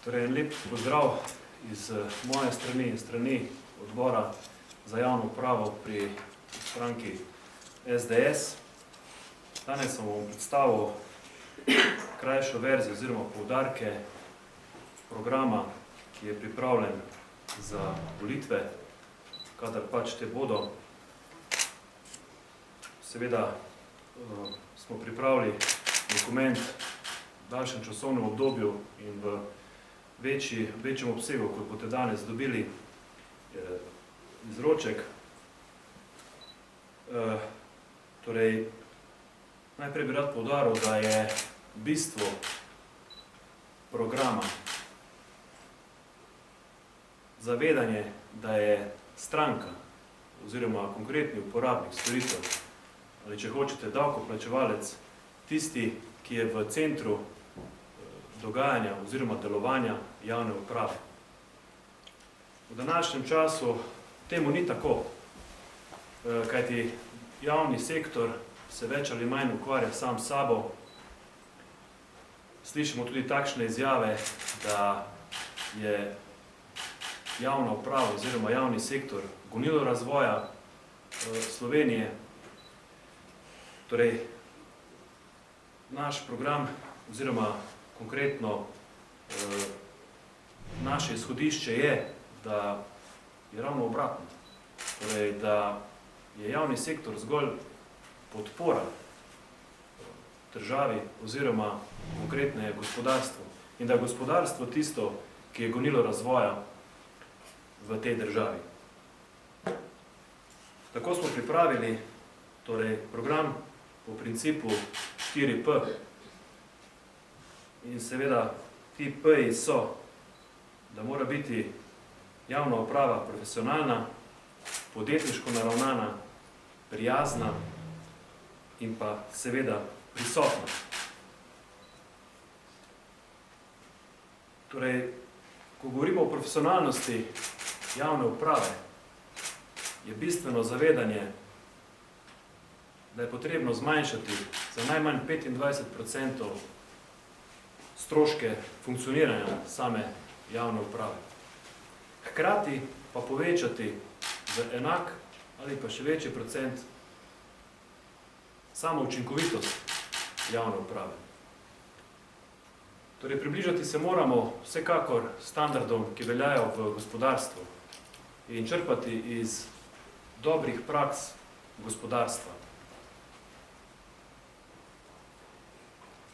Torej, en lep pozdrav iz moje strani in strani odbora za javno upravo pri stranki SDS. Danes sem vam predstavil krajšo verzijo oziroma poudarke programa, ki je pripravljen za volitve, kadar pač te bodo. Seveda smo pripravili dokument v daljšem časovnem obdobju in v večjem obsegu, kot boste danes dobili izroček. Torej, najprej bi rad poudaril, da je bistvo programa zavedanje, da je stranka oziroma konkretni uporabnik storitev, ali če hočete davkoplačevalec, tisti, ki je v centru dogajanja oziroma delovanja javne uprave. V današnjem času temu ni tako, kajti javni sektor se več ali manj ukvarja sam s sabo. Slišimo tudi takšne izjave, da je javna uprava oziroma javni sektor gonilo razvoja Slovenije. Torej, naš program oziroma konkretno naše izhodišče je, da je ravno obratno. Torej, da je javni sektor zgolj podpora državi oziroma konkretne gospodarstvo in da je gospodarstvo tisto, ki je gonilo razvoja v tej državi. Tako smo pripravili program po principu 4P. In seveda ti P-ji so, da mora biti javna uprava profesionalna, podjetniško naravnana, prijazna in pa seveda prisotna. Torej, ko govorimo o profesionalnosti javne uprave, je bistveno zavedanje, da je potrebno zmanjšati za najmanj 25% stroške funkcioniranja same javne uprave. Hkrati pa povečati za enak ali pa še večji procent samo učinkovitost javne uprave. Torej, približati se moramo vsekakor standardom, ki veljajo v gospodarstvu in črpati iz dobrih praks gospodarstva.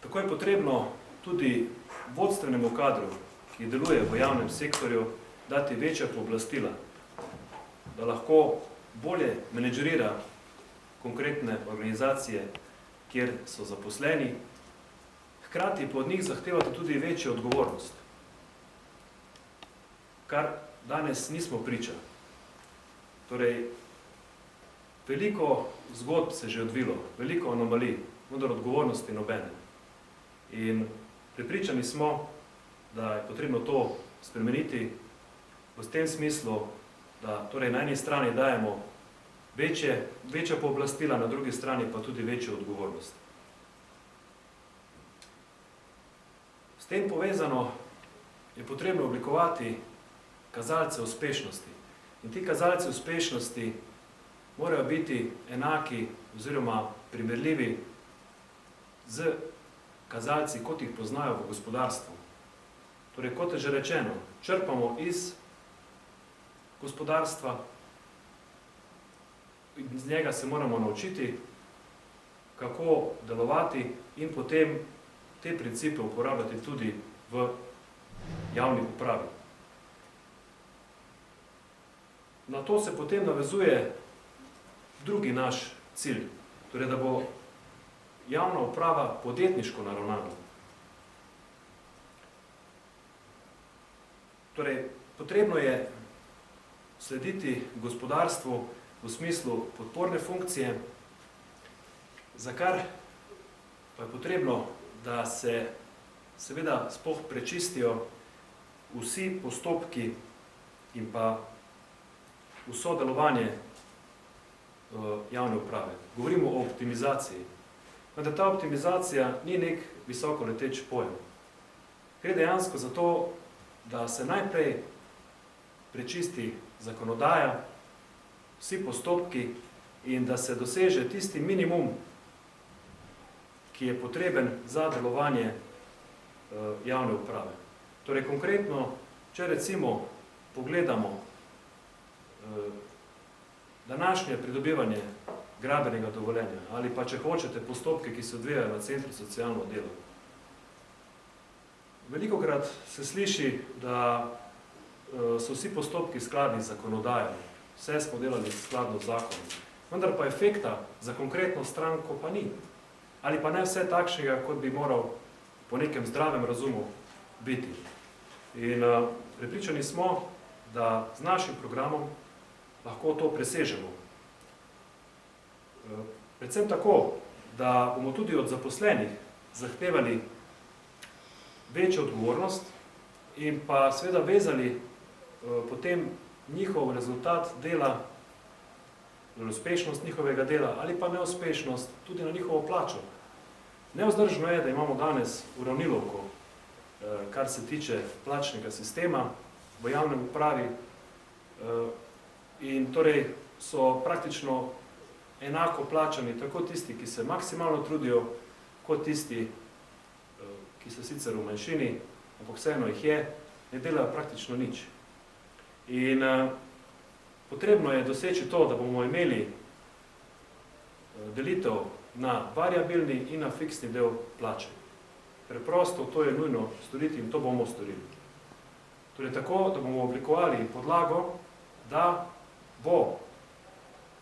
Tako je potrebno tudi vodstvenemu kadru, ki deluje v javnem sektorju, dati večja pooblastila, da lahko bolje menedžerira konkretne organizacije, kjer so zaposleni, hkrati pa od njih zahtevati tudi večjo odgovornost, kar danes nismo priča. Torej, veliko zgodb se že odvilo, veliko anomalij, vendar odgovornosti nobene. In prepričani smo, da je potrebno to spremeniti v tem smislu, da torej na eni strani dajemo večja pooblastila, na drugi strani pa tudi večjo odgovornost. S tem povezano je potrebno oblikovati kazalce uspešnosti. In ti kazalci uspešnosti morajo biti enaki oziroma primerljivi z kazalci, kot jih poznajo v gospodarstvu. Torej, kot je že rečeno, črpamo iz gospodarstva, iz njega se moramo naučiti, kako delovati in potem te principe uporabljati tudi v javni upravi. Na to se potem navezuje drugi naš cilj, torej, da bo javna uprava podjetniško naravnana. Torej, potrebno je slediti gospodarstvu v smislu podporne funkcije, za kar pa je potrebno, da se seveda sploh prečistijo vsi postopki in pa vso delovanje javne uprave. Govorimo o optimizaciji. Vendar ta optimizacija ni nek visoko leteč pojem. Gre dejansko za to, da se najprej prečisti zakonodaja, vsi postopki in da se doseže tisti minimum, ki je potreben za delovanje javne uprave. Torej, konkretno, če recimo pogledamo današnje pridobivanje gradbenega dovoljenja ali pa, če hočete, postopke, ki se odvijajo na centru za socialno delo. Velikokrat se sliši, da so vsi postopki skladni z zakonodajo, vse smo delali skladno z zakonom, vendar pa efekta za konkretno stranko pa ni. Ali pa ne vse takšnega, kot bi moral po nekem zdravem razumu biti. In prepričani smo, da z našim programom lahko to presežemo. Predvsem tako, da bomo tudi od zaposlenih zahtevali večjo odgovornost in pa seveda vezali potem njihov rezultat dela, uspešnost njihovega dela ali pa neuspešnost tudi na njihovo plačo. Nevzdržno je, da imamo danes uravnilovko, kar se tiče plačnega sistema v javnem upravi in torej so praktično enako plačani tako tisti, ki se maksimalno trudijo, kot tisti, ki so sicer v manjšini, ampak vseeno jih je, ne delajo praktično nič. In potrebno je doseči to, da bomo imeli delitev na variabilni in na fiksni del plače. Preprosto to je nujno storiti in to bomo storili. Torej tako, da bomo oblikovali podlago, da bo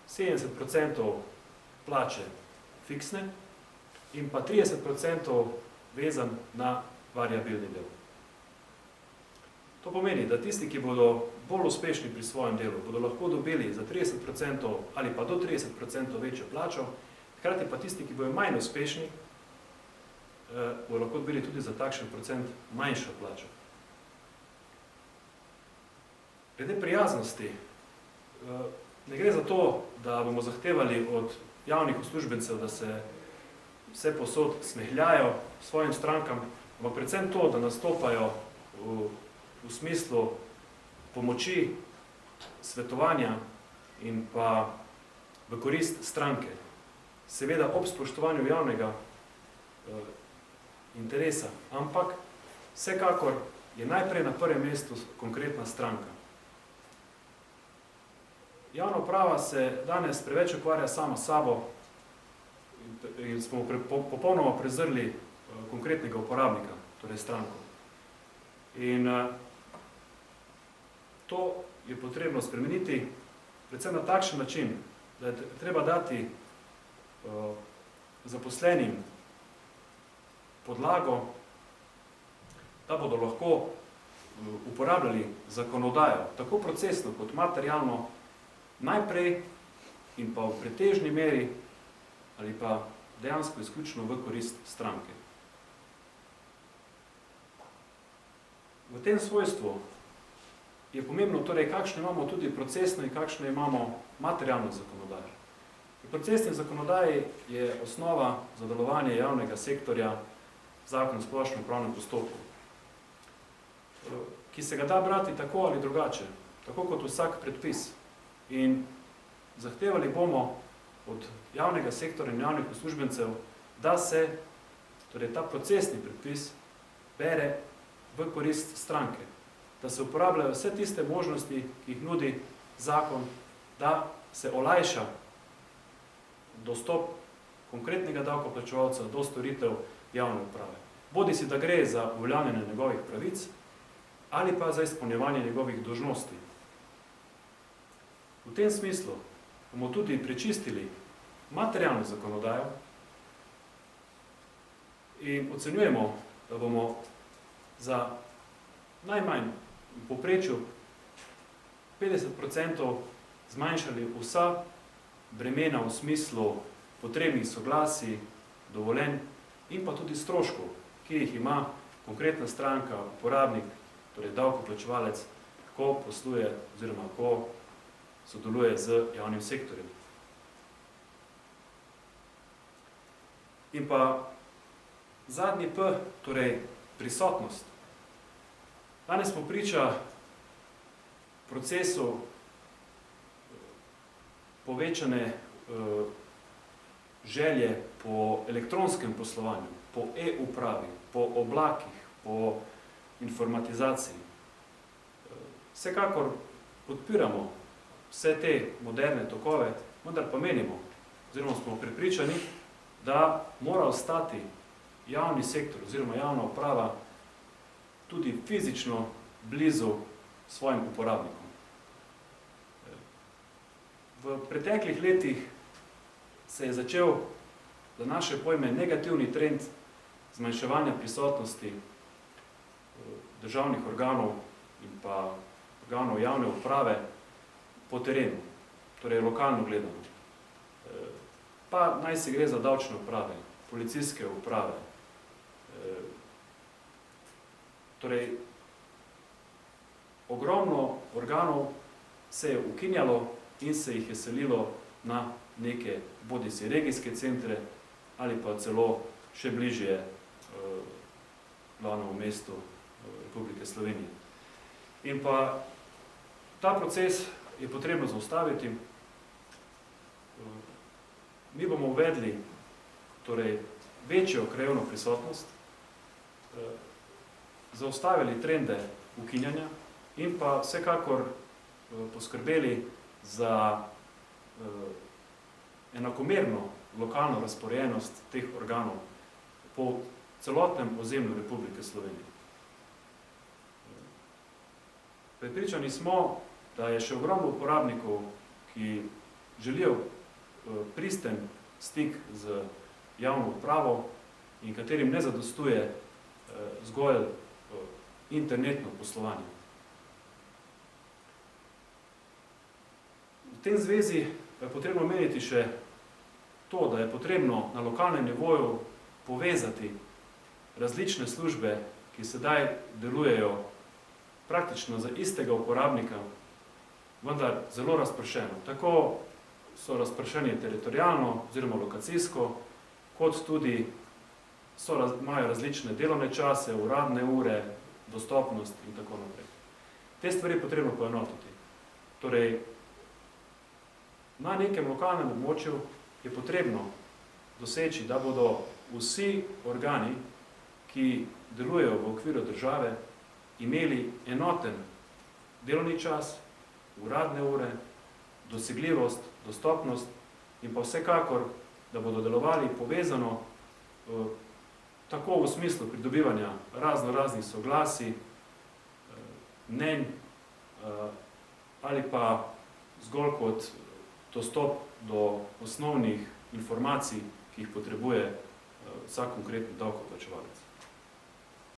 70% plače fiksne in pa 30% vezan na variabilni del. To pomeni, da tisti, ki bodo bolj uspešni pri svojem delu, bodo lahko dobili za 30% ali pa do 30% večjo plačo, hkrati pa tisti, ki bodo manj uspešni, bodo lahko dobili tudi za takšen procent manjšo plačo. Glede prijaznosti, ne gre za to, da bomo zahtevali od javnih uslužbencev, da se vse posod smehljajo svojim strankam, ampak predvsem to, da nastopajo v smislu pomoči, svetovanja in pa v korist stranke. Seveda ob spoštovanju javnega interesa, ampak vsekakor je najprej na prvem mestu konkretna stranka. Javna uprava se danes preveč ukvarja sama s sabo in smo popolnoma prezrli konkretnega uporabnika, torej stranko. In to je potrebno spremeniti predvsem na takšen način, da je treba dati zaposlenim podlago, da bodo lahko uporabljali zakonodajo, tako procesno kot materialno, najprej in pa v pretežni meri ali pa dejansko izključno v korist stranke. V tem svojstvu je pomembno torej, kakšno imamo tudi procesno in kakšno imamo materialno zakonodajo. V procesni zakonodaji je osnova za delovanje javnega sektorja Zakon o splošnem upravnem postopku, ki se ga da brati tako ali drugače, tako kot vsak predpis. In zahtevali bomo od javnega sektorja in javnih uslužbencev, da se torej ta procesni predpis bere v korist stranke, da se uporabljajo vse tiste možnosti, ki jih nudi zakon, da se olajša dostop konkretnega davkoplačevalca do storitev javne uprave. Bodisi da gre za uveljavljanje njegovih pravic ali pa za izpolnjevanje njegovih dolžnosti. V tem smislu bomo tudi prečistili materialno zakonodajo in ocenjujemo, da bomo za najmanj v povprečju 50% zmanjšali vsa bremena v smislu potrebnih soglasij, dovoljenj in pa tudi stroškov, ki jih ima konkretna stranka, uporabnik, torej davkoplačevalec, ko posluje oziroma ko sodeluje z javnim sektorjem. In pa zadnji P, torej prisotnost. Danes smo priča procesu povečane želje po elektronskem poslovanju, po e-upravi, po oblakih, po informatizaciji. Vsekakor podpiramo vse te moderne tokove, vendar pa menimo, oziroma smo prepričani, da mora ostati javni sektor oziroma javna uprava tudi fizično blizu svojim uporabnikom. V preteklih letih se je začel za naše pojme negativni trend zmanjševanja prisotnosti državnih organov in pa organov javne uprave po terenu, torej lokalno gledano. Pa naj se gre za davčne uprave, policijske uprave. Torej, ogromno organov se je ukinjalo in se jih je selilo na neke bodisi regijske centre ali pa celo še bližje glavnemu mestu Republike Slovenije. In pa ta proces je potrebno zaustaviti. Mi bomo uvedli torej, večjo krajevno prisotnost, zaustavili trende ukinjanja in pa vsekakor poskrbeli za enakomerno lokalno razporejenost teh organov po celotnem ozemlju Republike Slovenije. Prepričani smo, da je še ogromno uporabnikov, ki želijo pristen stik z javno upravo in katerim ne zadostuje zgolj internetno poslovanje. V tem zvezi je potrebno omeniti še to, da je potrebno na lokalnem nivoju povezati različne službe, ki sedaj delujejo praktično za istega uporabnika, vendar zelo razpršeno. Tako so razpršeni teritorialno oziroma lokacijsko, kot tudi imajo različne delovne čase, uradne ure, dostopnost in tako naprej. Te stvari je potrebno poenotiti. Torej, na nekem lokalnem območju je potrebno doseči, da bodo vsi organi, ki delujejo v okviru države, imeli enoten delovni čas, uradne ure, dosegljivost, dostopnost in pa vsekakor, da bodo delovali povezano tako v smislu pridobivanja raznih soglasij, mnenj ali pa zgolj kot dostop do osnovnih informacij, ki jih potrebuje vsak konkretni davkoplačevalec.